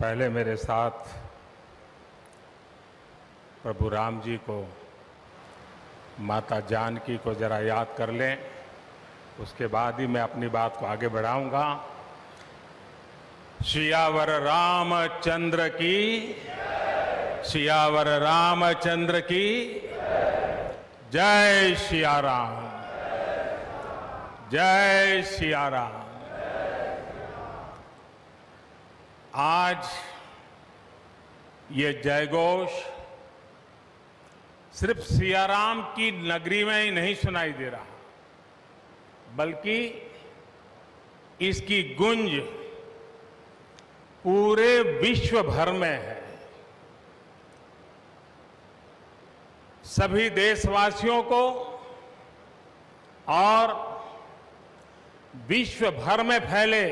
पहले मेरे साथ प्रभु राम जी को, माता जानकी को जरा याद कर लें, उसके बाद ही मैं अपनी बात को आगे बढ़ाऊंगा। सियावर रामचंद्र की, सियावर रामचंद्र की जय सिया राम, जय सिया राम। आज ये जयघोष सिर्फ सियाराम की नगरी में ही नहीं सुनाई दे रहा, बल्कि इसकी गूंज पूरे विश्व भर में है। सभी देशवासियों को और विश्व भर में फैले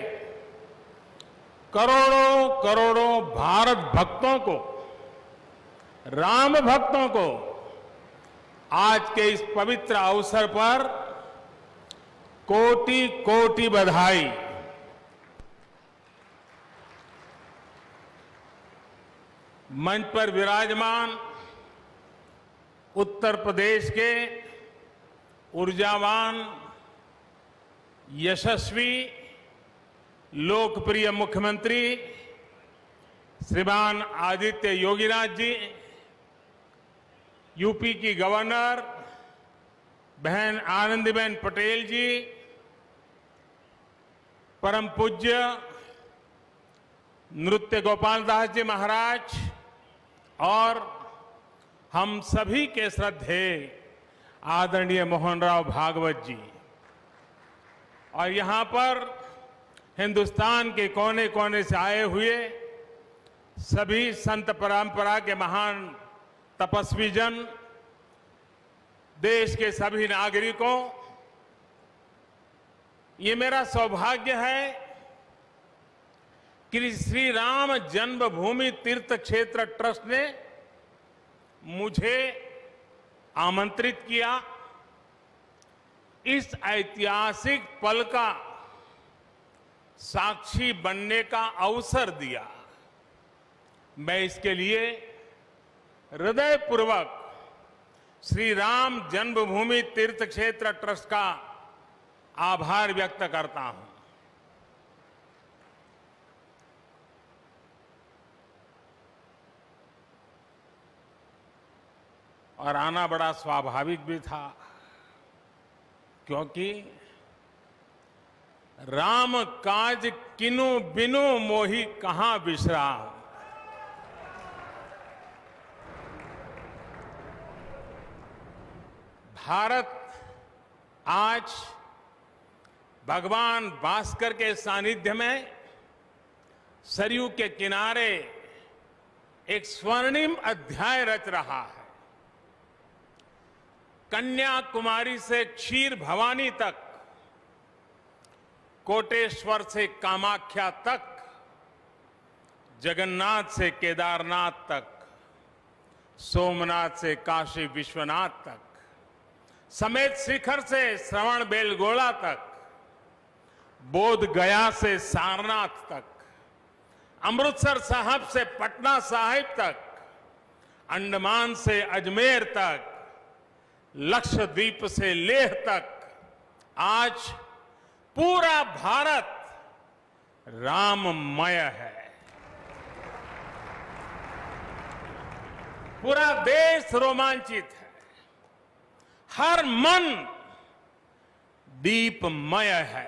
करोड़ों करोड़ों भारत भक्तों को, राम भक्तों को आज के इस पवित्र अवसर पर कोटि कोटि बधाई। मंच पर विराजमान उत्तर प्रदेश के ऊर्जावान, यशस्वी, लोकप्रिय मुख्यमंत्री श्रीमान आदित्य योगीनाथ जी, यूपी की गवर्नर बहन आनंदीबेन पटेल जी, परम पूज्य नृत्य गोपाल दास जी महाराज और हम सभी के श्रद्धेय आदरणीय मोहनराव भागवत जी, और यहां पर हिंदुस्तान के कोने कोने से आए हुए सभी संत परंपरा के महान तपस्वी जन, देश के सभी नागरिकों, ये मेरा सौभाग्य है कि श्री राम जन्मभूमि तीर्थ क्षेत्र ट्रस्ट ने मुझे आमंत्रित किया, इस ऐतिहासिक पल का साक्षी बनने का अवसर दिया। मैं इसके लिए हृदयपूर्वक श्री राम जन्मभूमि तीर्थ क्षेत्र ट्रस्ट का आभार व्यक्त करता हूं। और आना बड़ा स्वाभाविक भी था, क्योंकि राम काज किनु बिनु मोहि कहां बिसराम। भारत आज भगवान भास्कर के सानिध्य में सरयू के किनारे एक स्वर्णिम अध्याय रच रहा है। कन्याकुमारी से क्षीर भवानी तक, कोटेश्वर से कामाख्या तक, जगन्नाथ से केदारनाथ तक, सोमनाथ से काशी विश्वनाथ तक, समेत शिखर से श्रवण बेलगोला तक, बोध गया से सारनाथ तक, अमृतसर साहब से पटना साहिब तक, अंडमान से अजमेर तक, लक्षद्वीप से लेह तक, आज पूरा भारत राममय है। पूरा देश रोमांचित है, हर मन दीपमय है।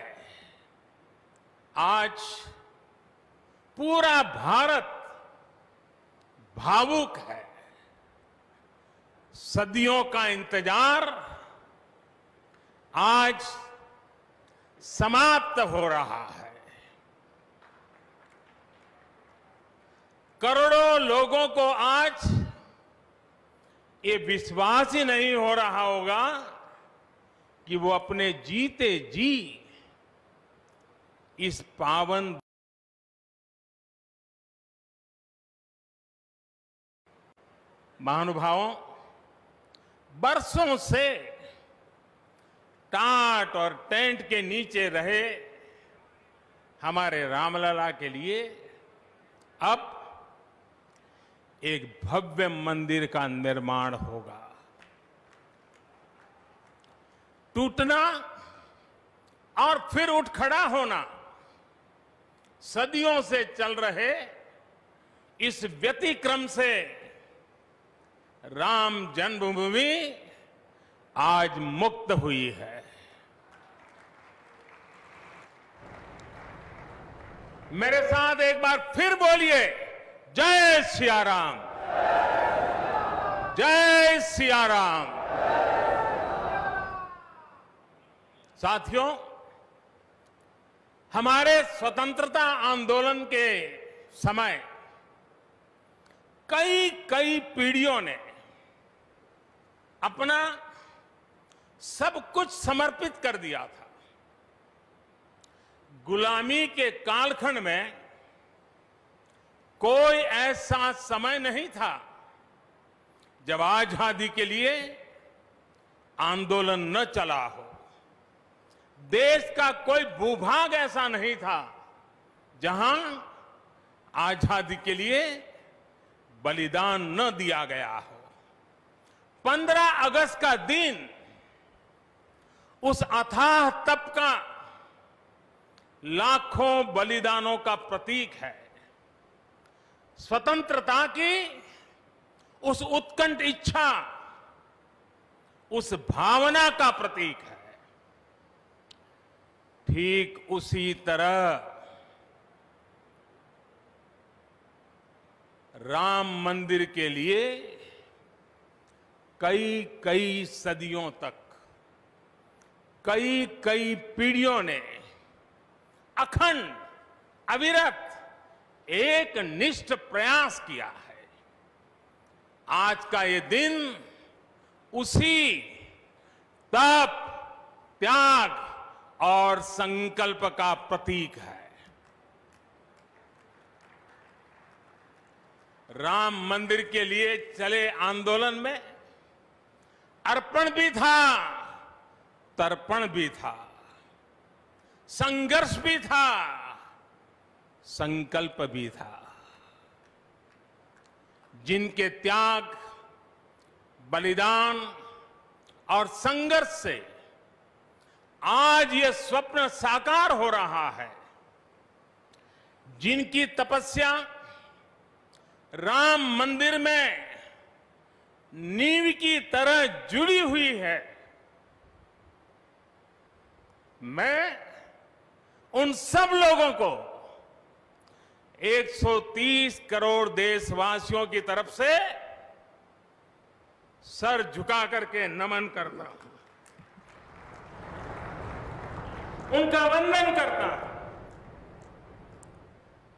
आज पूरा भारत भावुक है। सदियों का इंतजार आज समाप्त हो रहा है। करोड़ों लोगों को आज ये विश्वास ही नहीं हो रहा होगा कि वो अपने जीते जी इस पावन महानुभावों, बरसों से टाट और टेंट के नीचे रहे हमारे रामलला के लिए अब एक भव्य मंदिर का निर्माण होगा। टूटना और फिर उठ खड़ा होना सदियों से चल रहे इस व्यतिक्रम से राम जन्मभूमि आज मुक्त हुई है। मेरे साथ एक बार फिर बोलिए, जय सिया राम, जय सिया राम। साथियों, हमारे स्वतंत्रता आंदोलन के समय कई पीढ़ियों ने अपना सब कुछ समर्पित कर दिया था। गुलामी के कालखंड में कोई ऐसा समय नहीं था जब आजादी के लिए आंदोलन न चला हो। देश का कोई भूभाग ऐसा नहीं था जहां आजादी के लिए बलिदान न दिया गया हो। 15 अगस्त का दिन उस अथाह तप का लाखों बलिदानों का प्रतीक है। स्वतंत्रता की उस उत्कंठ इच्छा, उस भावना का प्रतीक है। ठीक उसी तरह राम मंदिर के लिए कई सदियों तक कई पीढ़ियों ने अखंड अविरत एक निष्ठ प्रयास किया है। आज का ये दिन उसी तप, त्याग और संकल्प का प्रतीक है। राम मंदिर के लिए चले आंदोलन में अर्पण भी था, तर्पण भी था, संघर्ष भी था, संकल्प भी था। जिनके त्याग, बलिदान और संघर्ष से आज ये स्वप्न साकार हो रहा है, जिनकी तपस्या राम मंदिर में नींव की तरह जुड़ी हुई है, मैं उन सब लोगों को 130 करोड़ देशवासियों की तरफ से सर झुका करके नमन करता हूं, उनका वंदन करता हूं।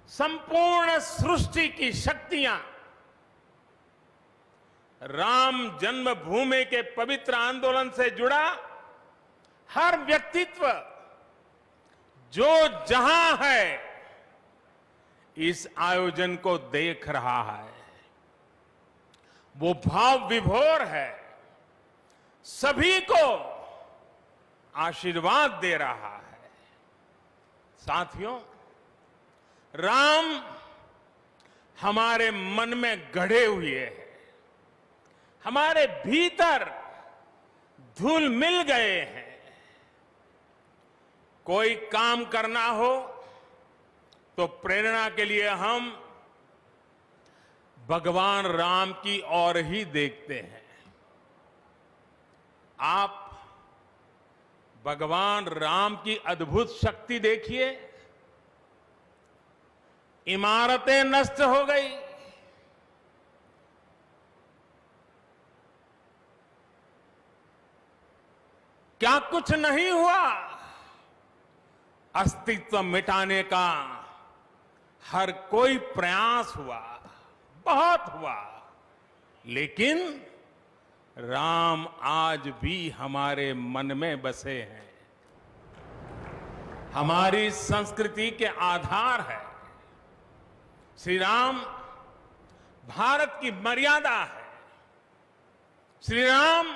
संपूर्ण सृष्टि की शक्तियां राम जन्मभूमि के पवित्र आंदोलन से जुड़ा हर व्यक्तित्व जो जहां है इस आयोजन को देख रहा है, वो भाव विभोर है, सभी को आशीर्वाद दे रहा है। साथियों, राम हमारे मन में गढ़े हुए हैं, हमारे भीतर धुल मिल गए हैं। कोई काम करना हो तो प्रेरणा के लिए हम भगवान राम की ओर ही देखते हैं। आप भगवान राम की अद्भुत शक्ति देखिए। इमारतें नष्ट हो गई, क्या कुछ नहीं हुआ? अस्तित्व मिटाने का हर कोई प्रयास हुआ, बहुत हुआ, लेकिन राम आज भी हमारे मन में बसे हैं, हमारी संस्कृति के आधार है। श्री राम भारत की मर्यादा है। श्री राम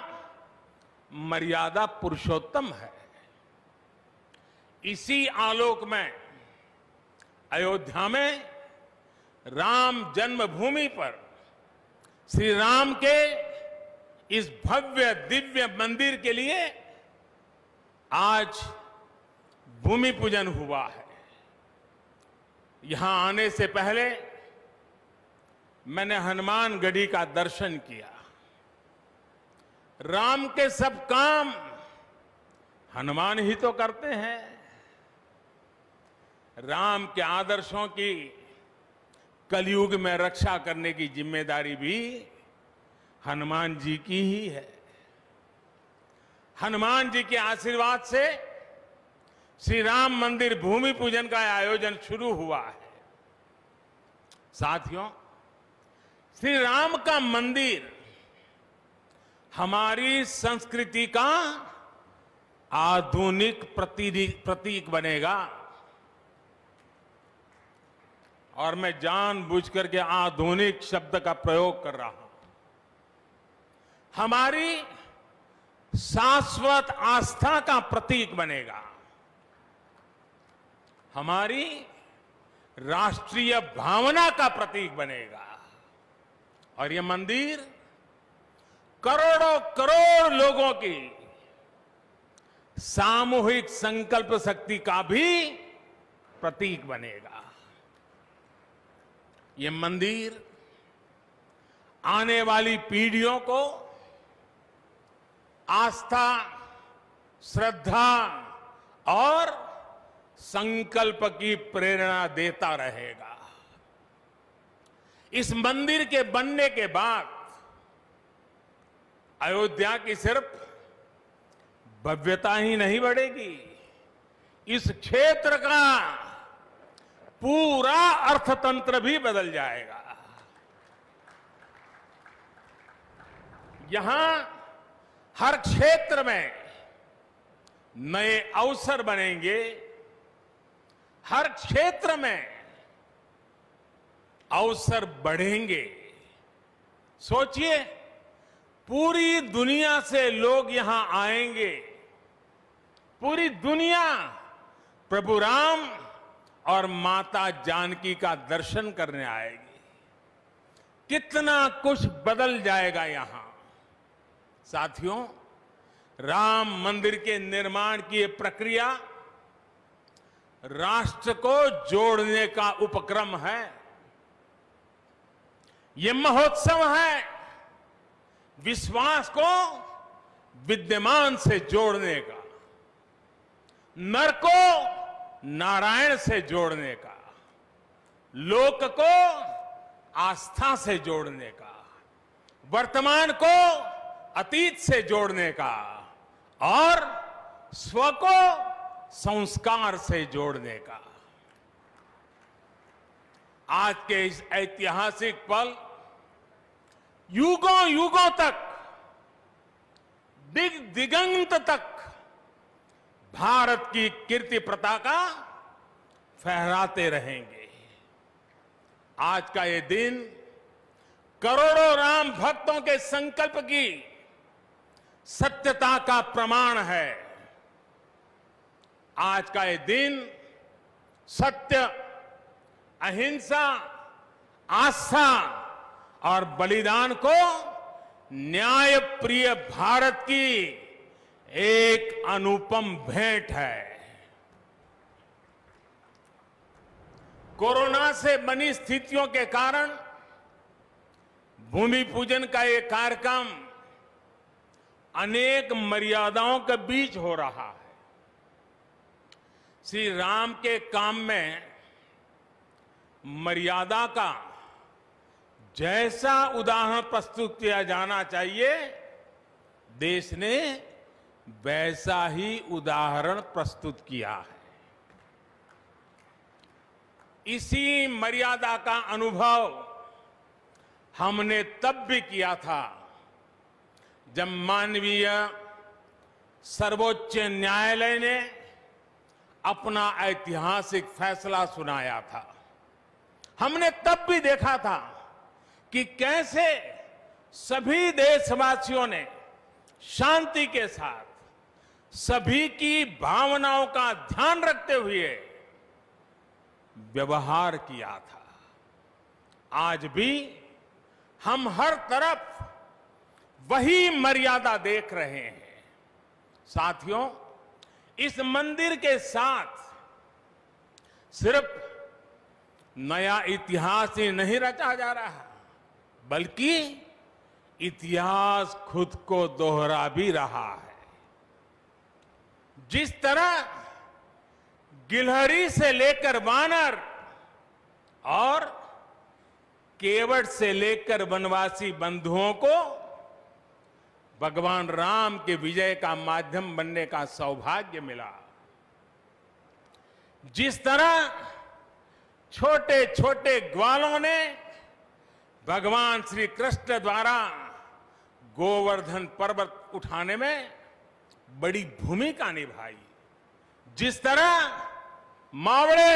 मर्यादा पुरुषोत्तम है। इसी आलोक में अयोध्या में राम जन्मभूमि पर श्री राम के इस भव्य दिव्य मंदिर के लिए आज भूमि पूजन हुआ है। यहां आने से पहले मैंने हनुमानगढ़ी का दर्शन किया। राम के सब काम हनुमान ही तो करते हैं। राम के आदर्शों की कलयुग में रक्षा करने की जिम्मेदारी भी हनुमान जी की ही है। हनुमान जी के आशीर्वाद से श्री राम मंदिर भूमि पूजन का आयोजन शुरू हुआ है। साथियों, श्री राम का मंदिर हमारी संस्कृति का आधुनिक प्रतीक बनेगा। और मैं जानबूझकर के आधुनिक शब्द का प्रयोग कर रहा हूं। हमारी शाश्वत आस्था का प्रतीक बनेगा। हमारी राष्ट्रीय भावना का प्रतीक बनेगा। और यह मंदिर करोड़ों करोड़ लोगों की सामूहिक संकल्प शक्ति का भी प्रतीक बनेगा। यह मंदिर आने वाली पीढ़ियों को आस्था, श्रद्धा और संकल्प की प्रेरणा देता रहेगा। इस मंदिर के बनने के बाद अयोध्या की सिर्फ भव्यता ही नहीं बढ़ेगी, इस क्षेत्र का पूरा अर्थतंत्र भी बदल जाएगा। यहां हर क्षेत्र में नए अवसर बनेंगे। हर क्षेत्र में अवसर बढ़ेंगे। सोचिए, पूरी दुनिया से लोग यहां आएंगे। पूरी दुनिया प्रभु राम और माता जानकी का दर्शन करने आएगी। कितना कुछ बदल जाएगा यहां। साथियों, राम मंदिर के निर्माण की ये प्रक्रिया राष्ट्र को जोड़ने का उपक्रम है। ये महोत्सव है विश्वास को विद्यमान से जोड़ने का, नर को नारायण से जोड़ने का, लोक को आस्था से जोड़ने का, वर्तमान को अतीत से जोड़ने का और स्व को संस्कार से जोड़ने का। आज के इस ऐतिहासिक पल युगों युगों तक, दिग दिगंत तक भारत की कीर्ति पताका फहराते रहेंगे। आज का ये दिन करोड़ों राम भक्तों के संकल्प की सत्यता का प्रमाण है। आज का ये दिन सत्य, अहिंसा, आस्था और बलिदान को न्याय प्रिय भारत की एक अनुपम भेंट है। कोरोना से बनी स्थितियों के कारण भूमि पूजन का ये कार्यक्रम अनेक मर्यादाओं के बीच हो रहा है। श्री राम के काम में मर्यादा का जैसा उदाहरण प्रस्तुत किया जाना चाहिए, देश ने वैसा ही उदाहरण प्रस्तुत किया है। इसी मर्यादा का अनुभव हमने तब भी किया था जब माननीय सर्वोच्च न्यायालय ने अपना ऐतिहासिक फैसला सुनाया था। हमने तब भी देखा था कि कैसे सभी देशवासियों ने शांति के साथ सभी की भावनाओं का ध्यान रखते हुए व्यवहार किया था। आज भी हम हर तरफ वही मर्यादा देख रहे हैं। साथियों, इस मंदिर के साथ सिर्फ नया इतिहास ही नहीं रचा जा रहा, बल्कि इतिहास खुद को दोहरा भी रहा है। जिस तरह गिलहरी से लेकर वानर और केवट से लेकर वनवासी बंधुओं को भगवान राम के विजय का माध्यम बनने का सौभाग्य मिला, जिस तरह छोटे छोटे ग्वालों ने भगवान श्री कृष्ण द्वारा गोवर्धन पर्वत उठाने में बड़ी भूमिका निभाई, जिस तरह मावड़े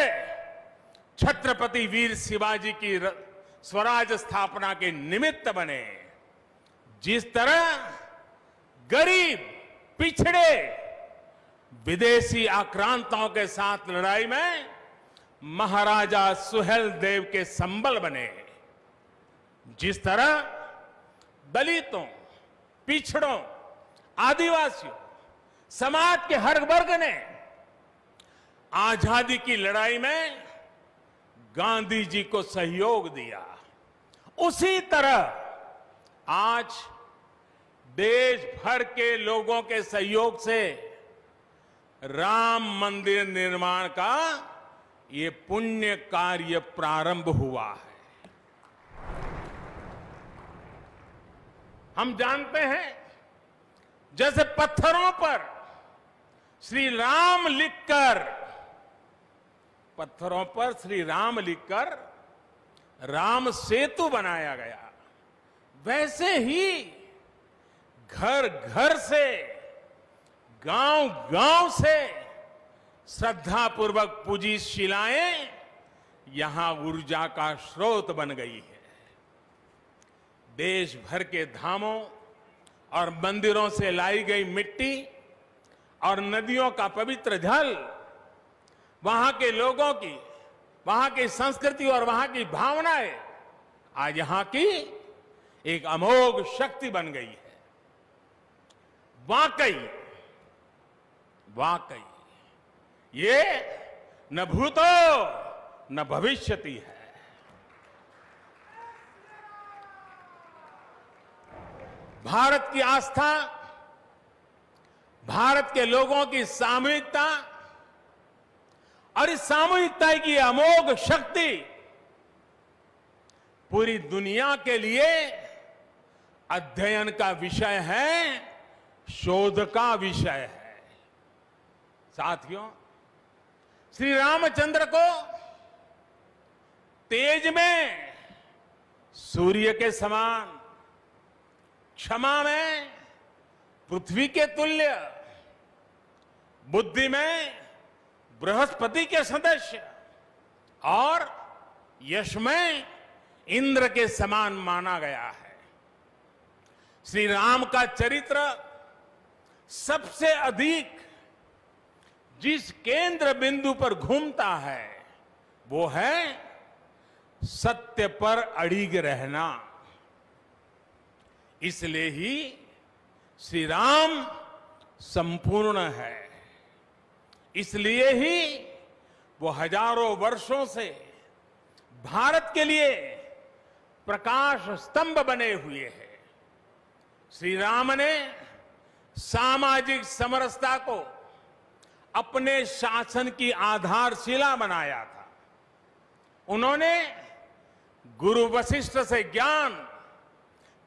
छत्रपति वीर शिवाजी की स्वराज स्थापना के निमित्त बने, जिस तरह गरीब पिछड़े विदेशी आक्रांताओं के साथ लड़ाई में महाराजा सुहेल देव के संबल बने, जिस तरह दलितों, पिछड़ों, आदिवासियों, समाज के हर वर्ग ने आजादी की लड़ाई में गांधी जी को सहयोग दिया, उसी तरह आज देश भर के लोगों के सहयोग से राम मंदिर निर्माण का ये पुण्य कार्य प्रारंभ हुआ है। हम जानते हैं, जैसे पत्थरों पर श्री राम लिखकर राम सेतु बनाया गया, वैसे ही घर घर से, गांव गांव से श्रद्धापूर्वक पूजी शिलाएं यहां ऊर्जा का स्रोत बन गई है। देश भर के धामों और मंदिरों से लाई गई मिट्टी और नदियों का पवित्र जल वहां के लोगों की, वहां की संस्कृति और वहां की भावनाएं आज यहां की एक अमोघ शक्ति बन गई है। वाकई ये न भूतो न भविष्यति है। भारत की आस्था, भारत के लोगों की सामूहिकता और इस सामूहिकता की अमोघ शक्ति पूरी दुनिया के लिए अध्ययन का विषय है, शोध का विषय है। साथियों, श्री रामचंद्र को तेज में सूर्य के समान, क्षमा में पृथ्वी के तुल्य, बुद्धि में बृहस्पति के सदस्य और यश में इंद्र के समान माना गया है। श्री राम का चरित्र सबसे अधिक जिस केंद्र बिंदु पर घूमता है वो है सत्य पर अड़िग रहना। इसलिए ही श्री राम संपूर्ण है, इसलिए ही वो हजारों वर्षों से भारत के लिए प्रकाश स्तंभ बने हुए हैं। श्री राम ने सामाजिक समरसता को अपने शासन की आधारशिला बनाया था। उन्होंने गुरु वशिष्ठ से ज्ञान,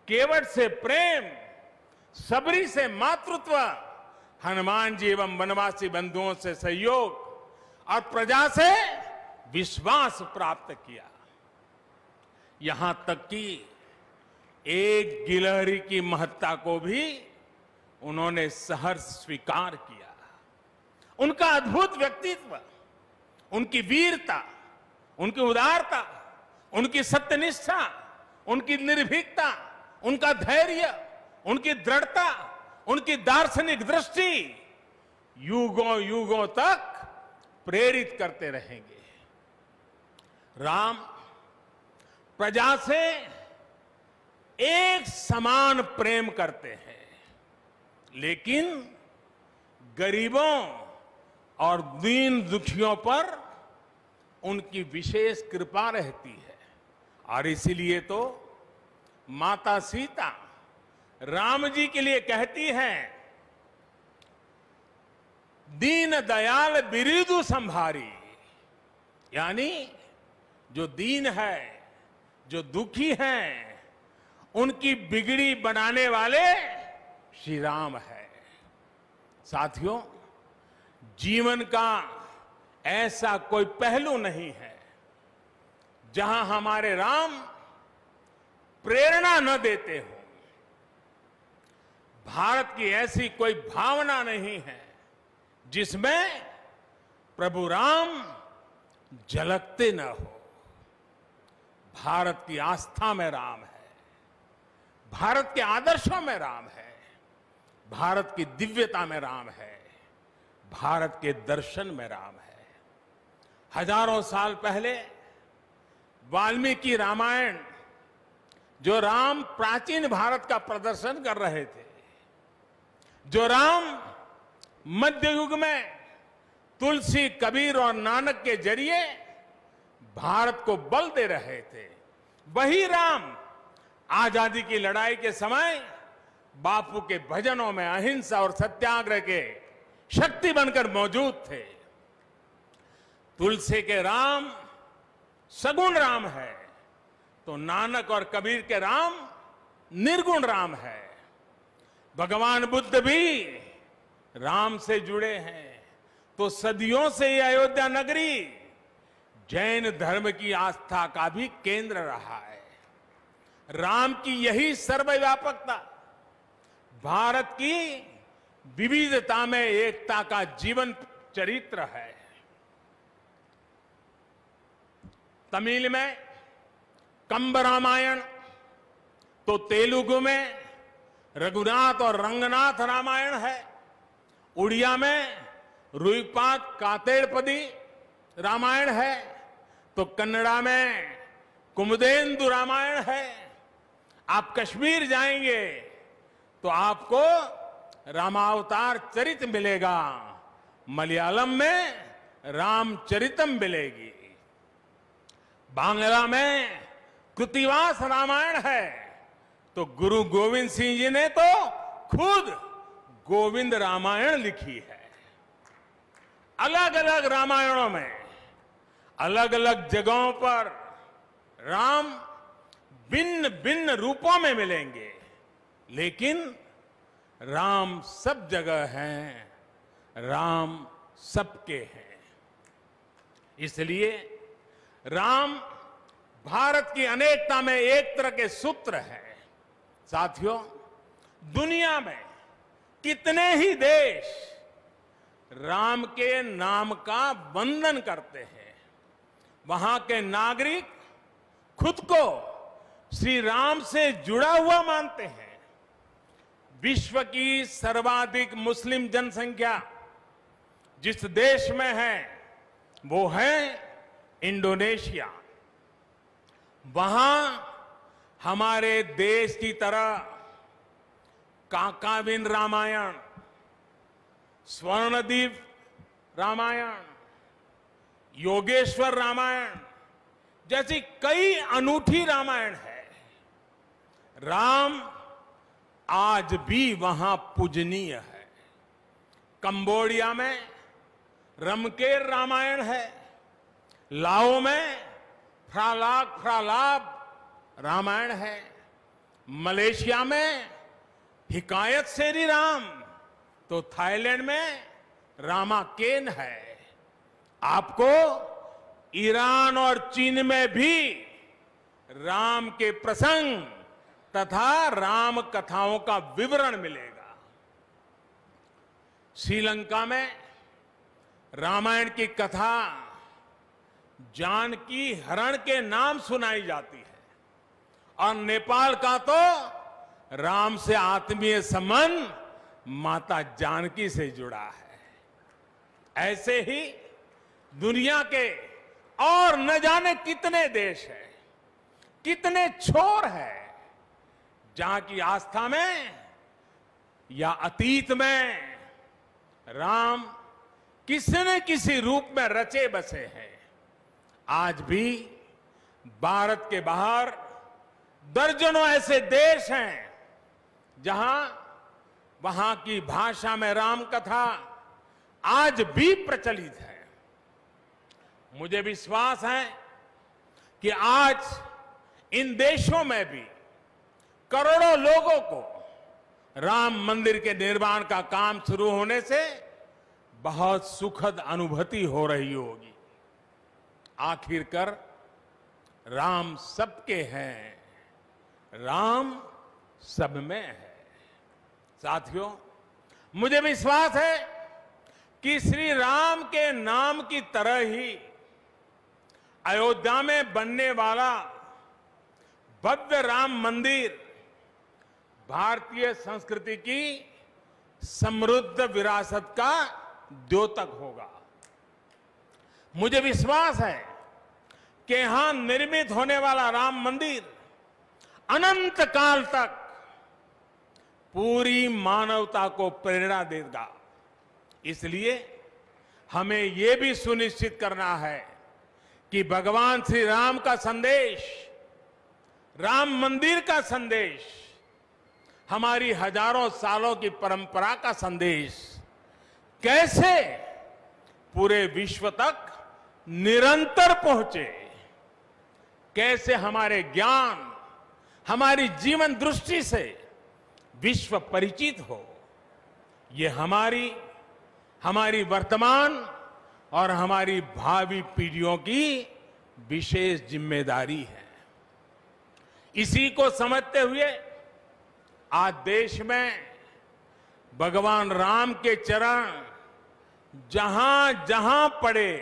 केवट से प्रेम, सबरी से मातृत्व, हनुमान जी एवं वनवासी बंधुओं से सहयोग और प्रजा से विश्वास प्राप्त किया। यहां तक कि एक गिलहरी की महत्ता को भी उन्होंने सहर्ष स्वीकार किया। उनका अद्भुत व्यक्तित्व, उनकी वीरता, उनकी उदारता, उनकी सत्यनिष्ठा, उनकी निर्भीकता, उनका धैर्य, उनकी दृढ़ता, उनकी दार्शनिक दृष्टि युगों युगों तक प्रेरित करते रहेंगे। राम प्रजा से एक समान प्रेम करते हैं, लेकिन गरीबों और दीन दुखियों पर उनकी विशेष कृपा रहती है। और इसीलिए तो माता सीता राम जी के लिए कहती हैं, दीन दयाल बिरिदु संभारी, यानी जो दीन है, जो दुखी हैं, उनकी बिगड़ी बनाने वाले श्री राम है। साथियों, जीवन का ऐसा कोई पहलू नहीं है जहां हमारे राम प्रेरणा न देते हो। भारत की ऐसी कोई भावना नहीं है जिसमें प्रभु राम झलकते न हो। भारत की आस्था में राम है, भारत के आदर्शों में राम है, भारत की दिव्यता में राम है, भारत के दर्शन में राम है। हजारों साल पहले वाल्मीकि रामायण, जो राम प्राचीन भारत का प्रदर्शन कर रहे थे, जो राम मध्य युग में तुलसी, कबीर और नानक के जरिए भारत को बल दे रहे थे, वही राम आजादी की लड़ाई के समय बापू के भजनों में अहिंसा और सत्याग्रह के शक्ति बनकर मौजूद थे। तुलसी के राम सगुण राम है, तो नानक और कबीर के राम निर्गुण राम है। भगवान बुद्ध भी राम से जुड़े हैं, तो सदियों से ये अयोध्या नगरी जैन धर्म की आस्था का भी केंद्र रहा है। राम की यही सर्वव्यापकता भारत की विविधता में एकता का जीवन चरित्र है। तमिल में कंब रामायण, तो तेलुगु में रघुनाथ और रंगनाथ रामायण है। उड़िया में रुईपात कातेड़पदी रामायण है, तो कन्नड़ा में कुमुदेंदु रामायण है। आप कश्मीर जाएंगे तो आपको रामावतार चरित मिलेगा, मलयालम में रामचरितम मिलेगी, बांग्ला में कृतिवास रामायण है, तो गुरु गोविंद सिंह जी ने तो खुद गोविंद रामायण लिखी है। अलग अलग रामायणों में अलग अलग जगहों पर राम भिन्न भिन्न रूपों में मिलेंगे, लेकिन राम सब जगह हैं, राम सबके हैं। इसलिए राम भारत की अनेकता में एक तरह के सूत्र है। साथियों, दुनिया में कितने ही देश राम के नाम का वंदन करते हैं, वहां के नागरिक खुद को श्री राम से जुड़ा हुआ मानते हैं। विश्व की सर्वाधिक मुस्लिम जनसंख्या जिस देश में है वो है इंडोनेशिया। वहां हमारे देश की तरह काकाविन रामायण, स्वर्णदीप रामायण, योगेश्वर रामायण जैसी कई अनूठी रामायण है। राम आज भी वहां पूजनीय है। कंबोडिया में रमकेर रामायण है, लाओ में फ्रालाब रामायण है, मलेशिया में हिकायत सेरी राम, तो थाईलैंड में रामाकेन है। आपको ईरान और चीन में भी राम के प्रसंग तथा राम कथाओं का विवरण मिलेगा। श्रीलंका में रामायण की कथा जानकी हरण के नाम सुनाई जाती है, और नेपाल का तो राम से आत्मीय संबंध माता जानकी से जुड़ा है। ऐसे ही दुनिया के और न जाने कितने देश हैं, कितने छोर है जहां की आस्था में या अतीत में राम किसी न किसी रूप में रचे बसे हैं। आज भी भारत के बाहर दर्जनों ऐसे देश हैं जहां वहां की भाषा में राम कथा आज भी प्रचलित है। मुझे विश्वास है कि आज इन देशों में भी करोड़ों लोगों को राम मंदिर के निर्माण का काम शुरू होने से बहुत सुखद अनुभूति हो रही होगी। आखिरकार राम सबके हैं, राम सब में है। साथियों, मुझे विश्वास है कि श्री राम के नाम की तरह ही अयोध्या में बनने वाला भव्य राम मंदिर भारतीय संस्कृति की समृद्ध विरासत का द्योतक होगा। मुझे विश्वास है कि यहां निर्मित होने वाला राम मंदिर अनंत काल तक पूरी मानवता को प्रेरणा देगा। इसलिए हमें यह भी सुनिश्चित करना है कि भगवान श्री राम का संदेश, राम मंदिर का संदेश, हमारी हजारों सालों की परंपरा का संदेश कैसे पूरे विश्व तक निरंतर पहुंचे, कैसे हमारे ज्ञान, हमारी जीवन दृष्टि से विश्व परिचित हो, ये हमारी वर्तमान और हमारी भावी पीढ़ियों की विशेष जिम्मेदारी है। इसी को समझते हुए आज देश में भगवान राम के चरण जहां जहां पड़े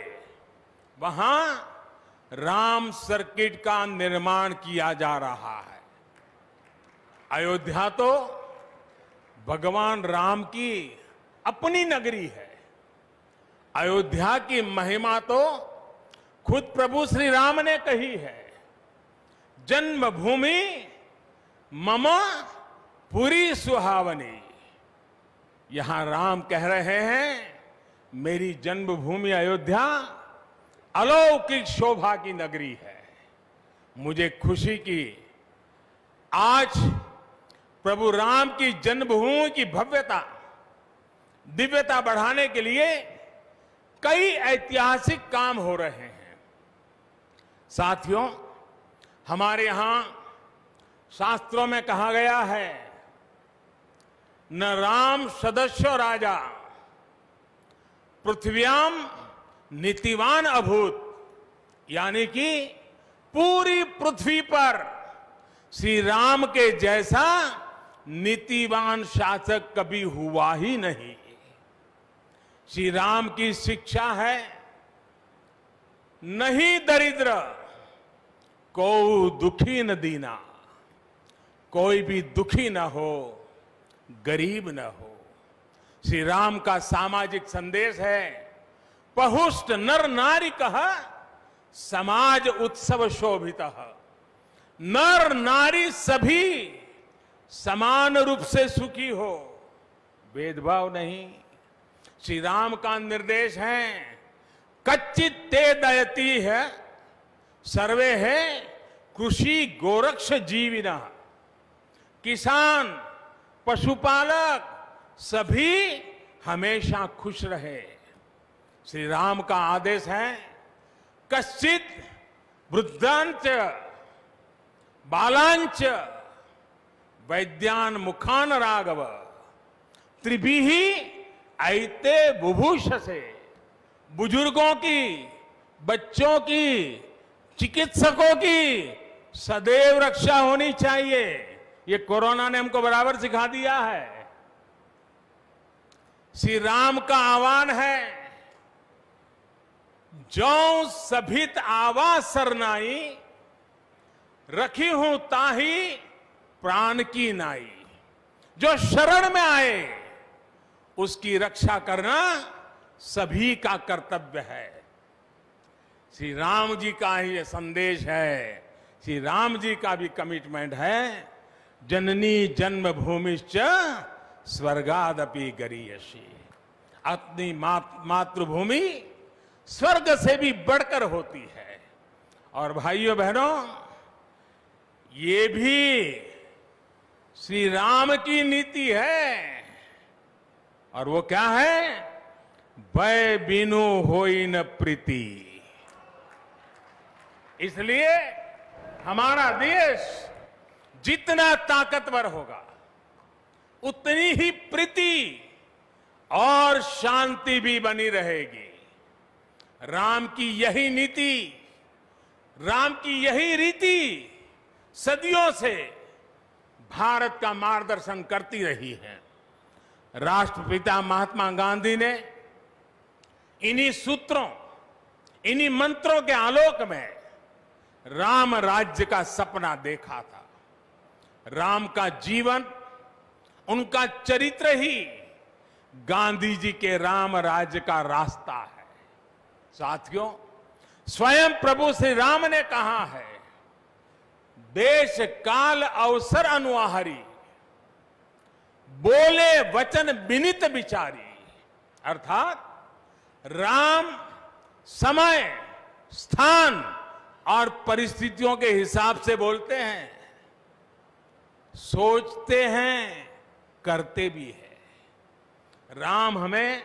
वहां राम सर्किट का निर्माण किया जा रहा है। अयोध्या तो भगवान राम की अपनी नगरी है। अयोध्या की महिमा तो खुद प्रभु श्री राम ने कही है, जन्मभूमि मम पुरी सुहावनी। यहां राम कह रहे हैं, मेरी जन्मभूमि अयोध्या अलौकिक शोभा की नगरी है। मुझे खुशी की आज प्रभु राम की जन्मभूमि की भव्यता, दिव्यता बढ़ाने के लिए कई ऐतिहासिक काम हो रहे हैं। साथियों, हमारे यहां शास्त्रों में कहा गया है, न राम सदस्यो राजा पृथ्व्याम नीतिवान अभूत, यानी कि पूरी पृथ्वी पर श्री राम के जैसा नीतिवान शासक कभी हुआ ही नहीं। श्री राम की शिक्षा है, नहीं दरिद्र को दुखी न दीना, कोई भी दुखी न हो, गरीब न हो। श्री राम का सामाजिक संदेश है, पहुष्ट नर नारी कह समाज उत्सव शोभित। नर नारी सभी समान रूप से सुखी हो, भेदभाव नहीं। श्री राम का निर्देश है, कच्चित ते दयती है सर्वे है कृषि गोरक्ष जीविना। किसान, पशुपालक सभी हमेशा खुश रहे। श्री राम का आदेश है, कश्चित वृद्धांच बालांच वैद्यान मुखान राघव त्रिभिहि ऐते बुभूष से। बुजुर्गों की, बच्चों की, चिकित्सकों की सदैव रक्षा होनी चाहिए। ये कोरोना ने हमको बराबर सिखा दिया है। श्री राम का आह्वान है, जो सभित आवा सरनाई रखी हूं ताही प्राण की नाई। जो शरण में आए उसकी रक्षा करना सभी का कर्तव्य है। श्री राम जी का ही यह संदेश है, श्री राम जी का भी कमिटमेंट है, जननी जन्मभूमिश्च स्वर्गादपि गरीयसी। अपनी मातृभूमि स्वर्ग से भी बढ़कर होती है। और भाइयों बहनों, ये भी श्री राम की नीति है। और वो क्या है? भय बिनु होई न प्रीति। इसलिए हमारा देश जितना ताकतवर होगा, उतनी ही प्रीति और शांति भी बनी रहेगी। राम की यही नीति, राम की यही रीति सदियों से भारत का मार्गदर्शन करती रही है। राष्ट्रपिता महात्मा गांधी ने इन्हीं सूत्रों, इन्हीं मंत्रों के आलोक में राम राज्य का सपना देखा था। राम का जीवन, उनका चरित्र ही गांधी जी के राम राज्य का रास्ता है। साथियों, स्वयं प्रभु श्री राम ने कहा है, देश काल अवसर अनुआहारी, बोले वचन विनित विचारी। अर्थात राम समय, स्थान और परिस्थितियों के हिसाब से बोलते हैं, सोचते हैं, करते भी है। राम हमें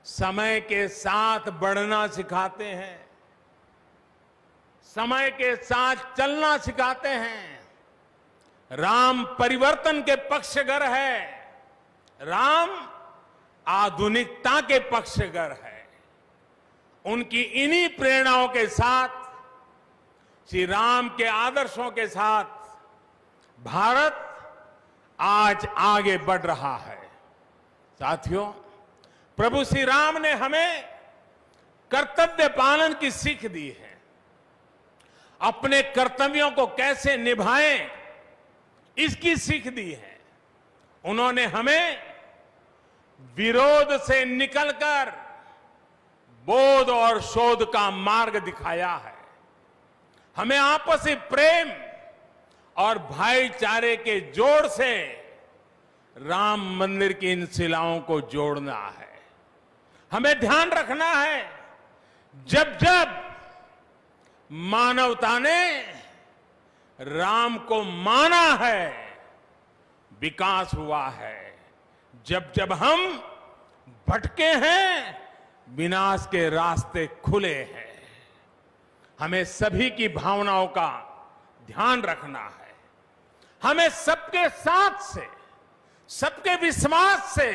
समय के साथ बढ़ना सिखाते हैं, समय के साथ चलना सिखाते हैं। राम परिवर्तन के पक्षगर है, राम आधुनिकता के पक्षगर है। उनकी इन्हीं प्रेरणाओं के साथ, श्री राम के आदर्शों के साथ भारत आज आगे बढ़ रहा है। साथियों, प्रभु श्री राम ने हमें कर्तव्य पालन की सीख दी है। अपने कर्तव्यों को कैसे निभाएं, इसकी सीख दी है। उन्होंने हमें विरोध से निकलकर बोध और शोध का मार्ग दिखाया है। हमें आपसी प्रेम और भाईचारे के जोड़ से राम मंदिर की इन शिलाओं को जोड़ना है। हमें ध्यान रखना है, जब जब मानवता ने राम को माना है, विकास हुआ है। जब जब हम भटके हैं, विनाश के रास्ते खुले हैं। हमें सभी की भावनाओं का ध्यान रखना है। हमें सबके साथ से, सबके विश्वास से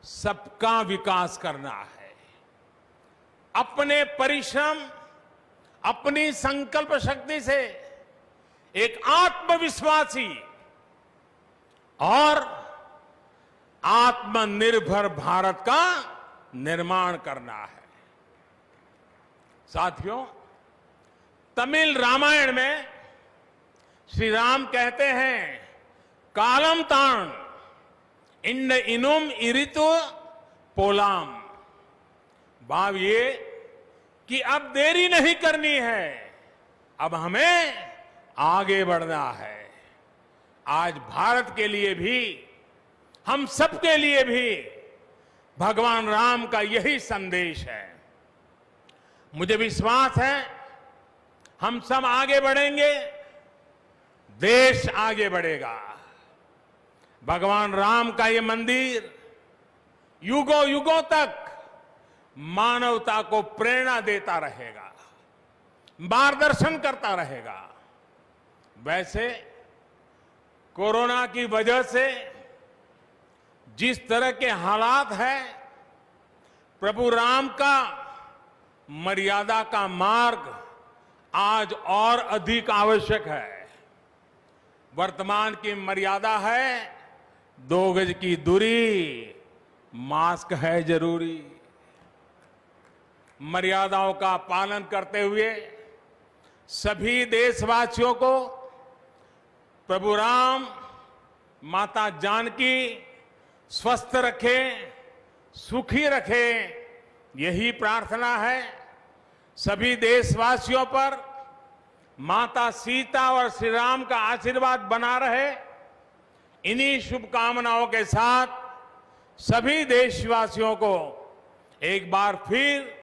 सबका विकास करना है। अपने परिश्रम, अपनी संकल्प शक्ति से एक आत्मविश्वासी और आत्मनिर्भर भारत का निर्माण करना है। साथियों, तमिल रामायण में श्री राम कहते हैं, कालम ताण इंड इनुम इरितु पोलाम। भाव ये कि अब देरी नहीं करनी है, अब हमें आगे बढ़ना है। आज भारत के लिए भी, हम सबके लिए भी भगवान राम का यही संदेश है। मुझे विश्वास है हम सब आगे बढ़ेंगे, देश आगे बढ़ेगा। भगवान राम का ये मंदिर युगों युगों तक मानवता को प्रेरणा देता रहेगा, मार्गदर्शन करता रहेगा। वैसे कोरोना की वजह से जिस तरह के हालात हैं, प्रभु राम का मर्यादा का मार्ग आज और अधिक आवश्यक है। वर्तमान की मर्यादा है 2 गज की दूरी, मास्क है जरूरी। मर्यादाओं का पालन करते हुए सभी देशवासियों को प्रभु राम, माता जानकी स्वस्थ रखें, सुखी रखें, यही प्रार्थना है। सभी देशवासियों पर माता सीता और श्री राम का आशीर्वाद बना रहे, इन्हीं शुभकामनाओं के साथ सभी देशवासियों को एक बार फिर